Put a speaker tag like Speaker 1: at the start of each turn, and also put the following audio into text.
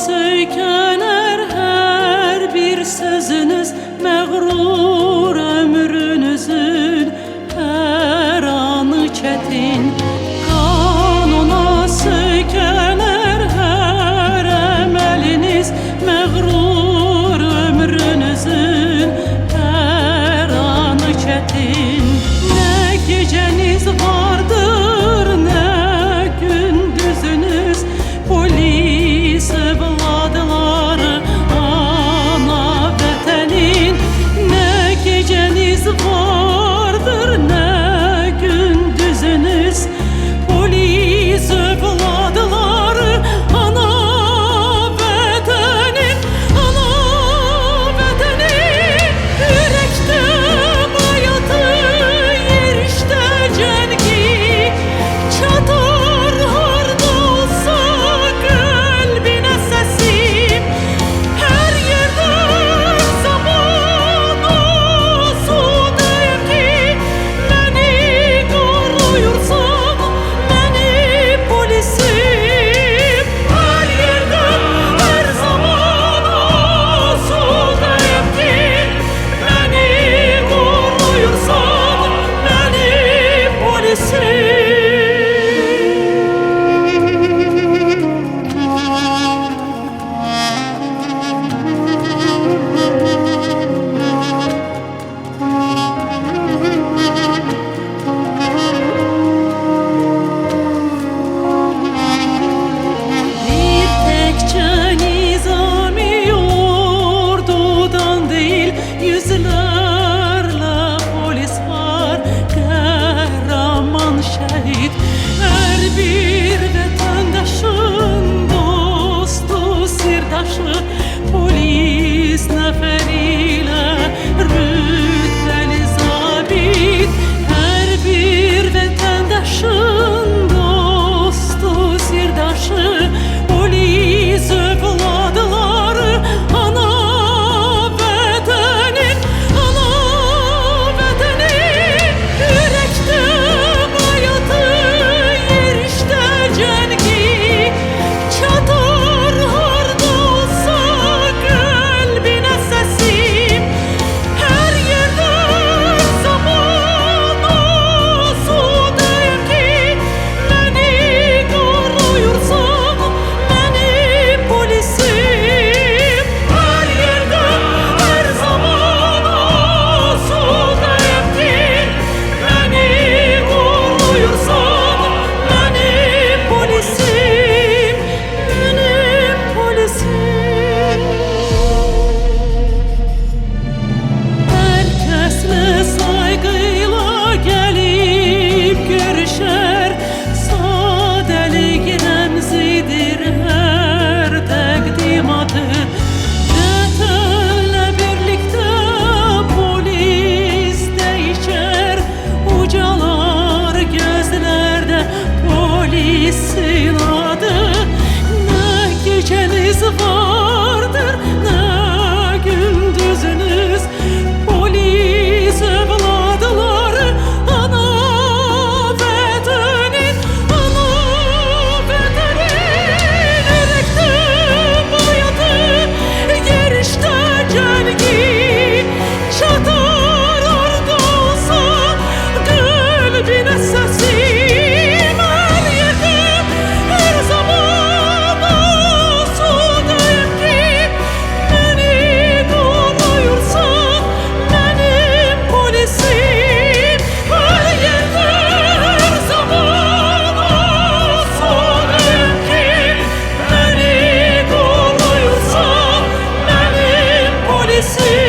Speaker 1: Söykener her bir sözünüz, məğrur ömrünüzün her anı çetin. Kanuna söykener her emeliniz, məğrur ömrünüzün her anı çetin. Ne geceniz vardır, ne gündüzünüz, polis evladları ana vatanın. Ne geceniz vardır, ne gündüzünüz, polis evladları ana vatanın. Ana vatanın yürekte hayatı, yerişte cengi çatar harda olsa kalbine sesim. Her yerde zaman olsun ki beni koruyursan, beni polisim. Her yerde her zaman olsun ki beni koruyursan, beni polisim. Bir tekçe nizami ordudan değil, yüzlerle polis var, kahraman şehit. Her bir vatandaşın dostu, sirdaşı, polis neferiyle rütbeli zabit. Her bir vatandaşın dostu, sirdaşı, polis evladları ana vatanın. Ana vatanın yürekte hayatı, yerişte cengi çatar harda olsa kalbine sesim. Her yerde zaman olsun ki beni koruyursan, beni polisim. Her yerde her zaman olsun ki beni koruyursan, beni polisim, benim polisim. Herkesle saygıyla gelip görüşer, sadelik remzidir her takdimatı. Vatanla birlikte polis değişer, ucalar gözlerde polisin adı. Ne geceniz vardır, ne gündüzünüz, polis evladları ana vatanın. Ana vatanın yürekte hayatı, yerişte cengi çatar harda olsa kalbine sesim. Her yerde her zaman olsun ki beni koruyursan, benim polisim. Her yerde her zaman olsun ki beni koruyursan, benim polisim.